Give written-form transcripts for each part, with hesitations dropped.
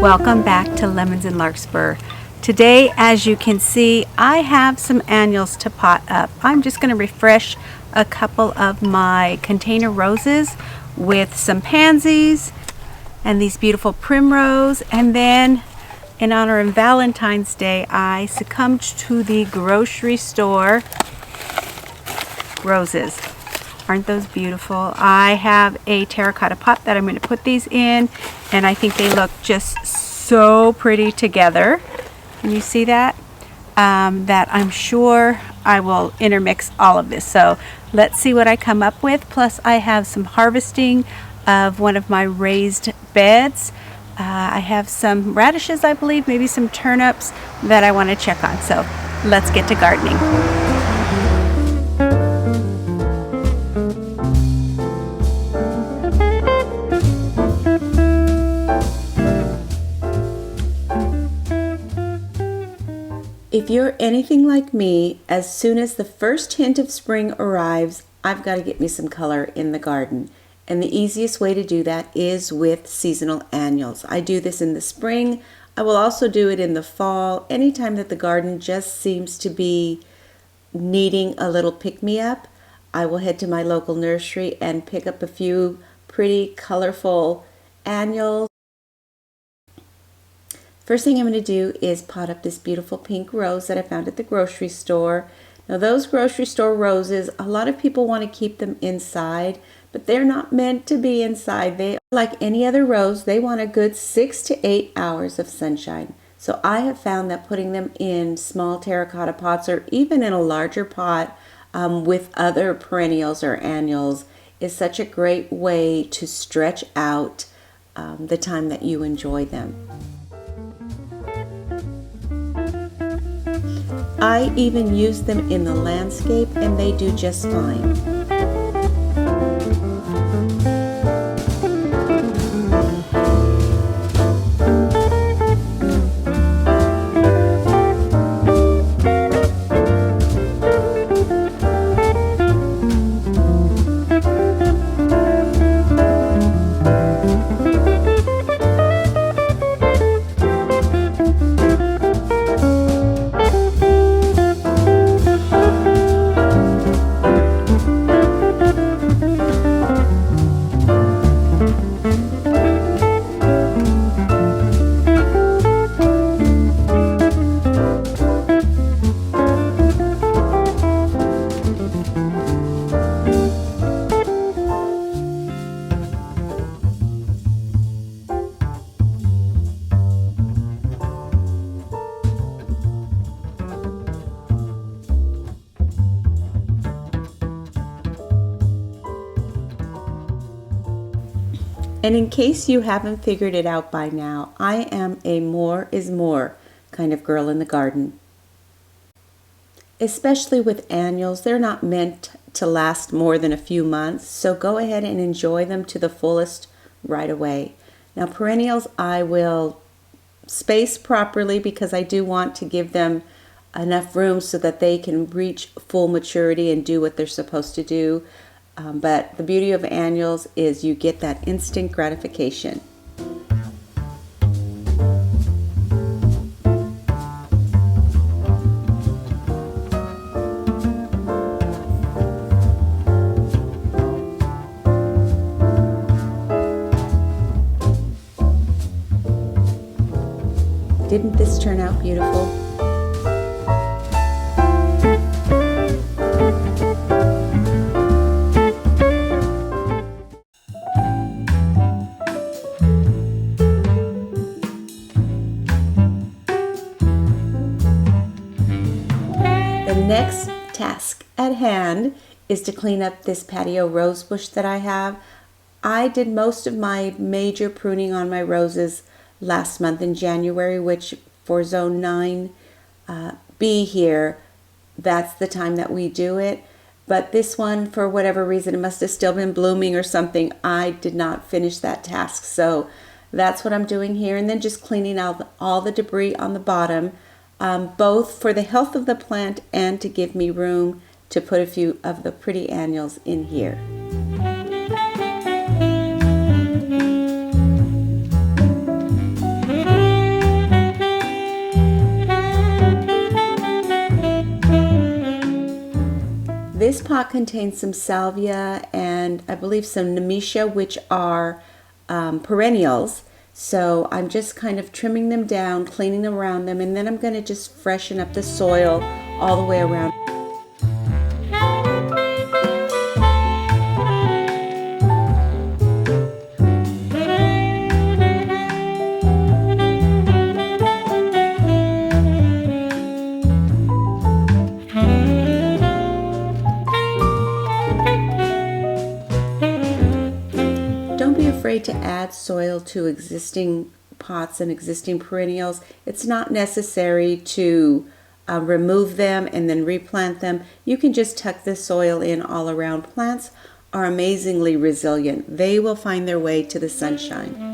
Welcome back to Lemons and Larkspur. Today, as you can see, I have some annuals to pot up. I'm just going to refresh a couple of my container roses with some pansies and these beautiful primrose. And then, in honor of Valentine's Day, I succumbed to the grocery store roses. Aren't those beautiful? I have a terracotta pot that I'm going to put these in, and I think they look just so pretty together. Can you see that? That I'm sure I will intermix all of this. So let's see what I come up with. Plus I have some harvesting of one of my raised beds. I have some radishes, I believe, maybe some turnips that I want to check on. So let's get to gardening. If you're anything like me, as soon as the first hint of spring arrives, I've got to get me some color in the garden. And the easiest way to do that is with seasonal annuals. I do this in the spring. I will also do it in the fall, anytime that the garden just seems to be needing a little pick-me-up. I will head to my local nursery and pick up a few pretty colorful annuals. First thing I'm going to do is pot up this beautiful pink rose that I found at the grocery store. Now those grocery store roses, a lot of people want to keep them inside, but they're not meant to be inside. They, like any other rose, they want a good 6 to 8 hours of sunshine. So I have found that putting them in small terracotta pots or even in a larger pot with other perennials or annuals is such a great way to stretch out the time that you enjoy them. I even use them in the landscape and they do just fine. And in case you haven't figured it out by now, I am a more is more kind of girl in the garden. Especially with annuals, they're not meant to last more than a few months, so go ahead and enjoy them to the fullest right away. Now perennials I will space properly because I do want to give them enough room so that they can reach full maturity and do what they're supposed to do. But the beauty of annuals is you get that instant gratification. Didn't this turn out beautiful? The next task at hand is to clean up this patio rose bush that I have. I did most of my major pruning on my roses last month in January, which for zone 9B here, that's the time that we do it. But this one, for whatever reason, it must have still been blooming or something. I did not finish that task. So that's what I'm doing here. And then just cleaning out all the debris on the bottom, both for the health of the plant and to give me room to put a few of the pretty annuals in here. This pot contains some salvia and I believe some nemesia, which are perennials. So I'm just kind of trimming them down, cleaning them around them, and then I'm going to just freshen up the soil all the way around. Don't be afraid to add soil to existing pots and existing perennials. It's not necessary to remove them and then replant them. You can just tuck the soil in all around. Plants are amazingly resilient. They will find their way to the sunshine.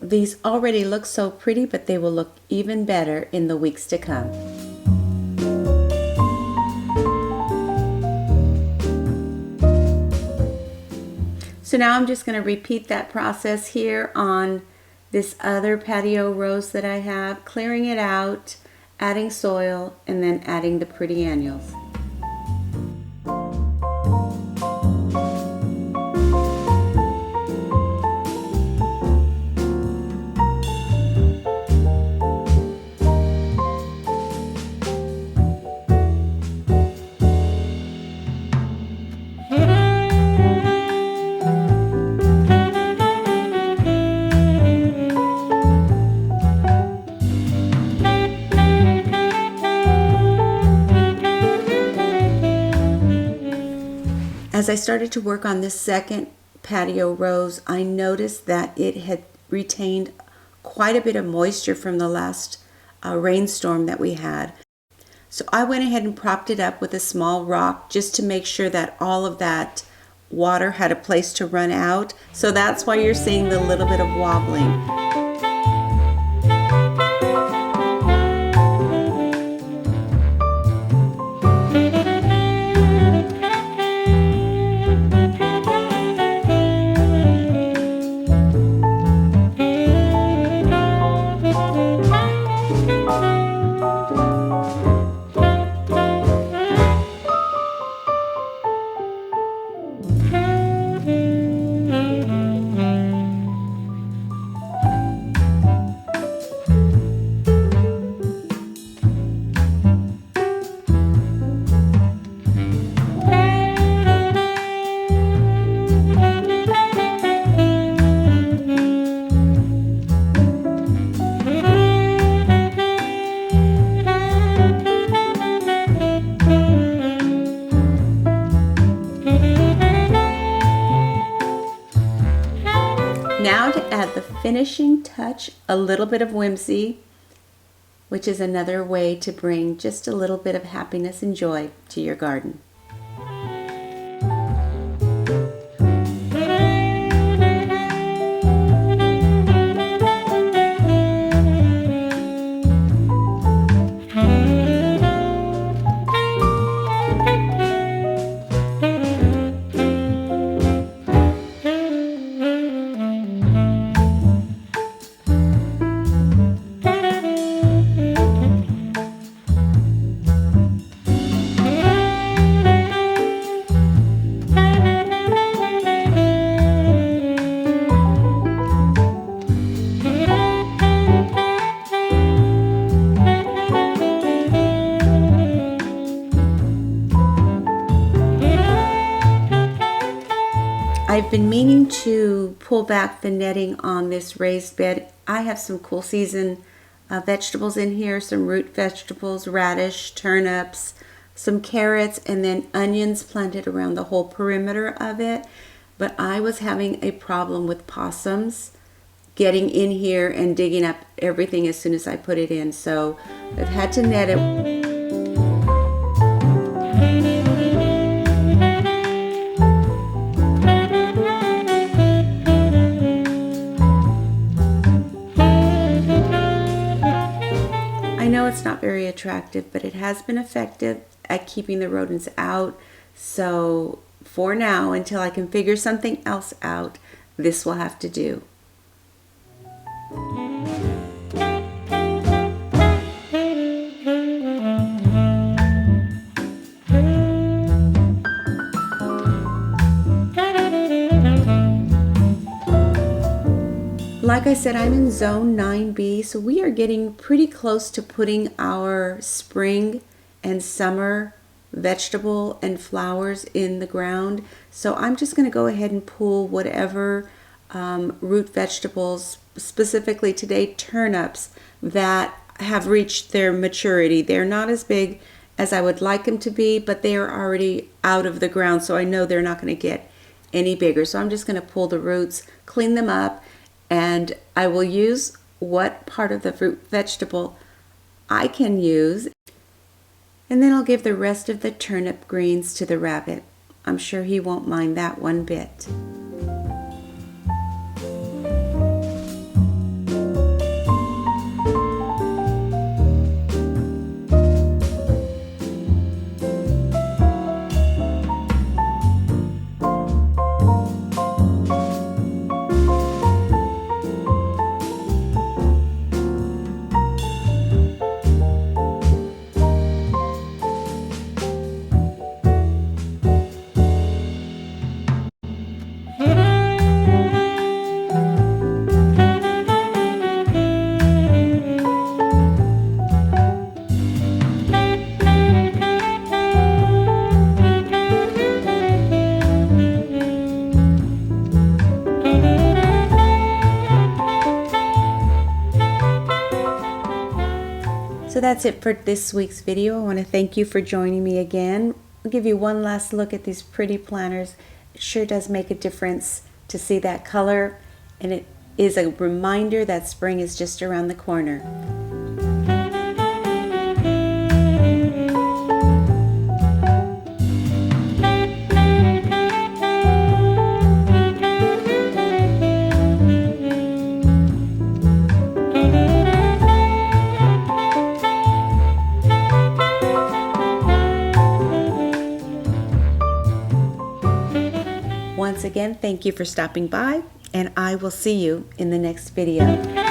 These already look so pretty, but they will look even better in the weeks to come. So now I'm just going to repeat that process here on this other patio rose that I have, clearing it out, adding soil, and then adding the pretty annuals. As I started to work on this second patio rose, I noticed that it had retained quite a bit of moisture from the last rainstorm that we had. So I went ahead and propped it up with a small rock just to make sure that all of that water had a place to run out. So that's why you're seeing the little bit of wobbling. Now to add the finishing touch, a little bit of whimsy, which is another way to bring just a little bit of happiness and joy to your garden. I've been meaning to pull back the netting on this raised bed. I have some cool season vegetables in here, some root vegetables, radish, turnips, some carrots, and then onions planted around the whole perimeter of it. But I was having a problem with possums getting in here and digging up everything as soon as I put it in. So I've had to net it. I know it's not very attractive, but it has been effective at keeping the rodents out. So for now, until I can figure something else out, this will have to do. Like I said, I'm in zone 9B, so we are getting pretty close to putting our spring and summer vegetable and flowers in the ground. So I'm just going to go ahead and pull whatever root vegetables, specifically today turnips, that have reached their maturity. They're not as big as I would like them to be, but they are already out of the ground, so I know they're not going to get any bigger. So I'm just going to pull the roots, clean them up, and I will use what part of the fruit vegetable I can use. And then I'll give the rest of the turnip greens to the rabbit. I'm sure he won't mind that one bit. So that's it for this week's video. I want to thank you for joining me again. I'll give you one last look at these pretty planters. It sure does make a difference to see that color, and it is a reminder that spring is just around the corner. Once again, thank you for stopping by, and I will see you in the next video.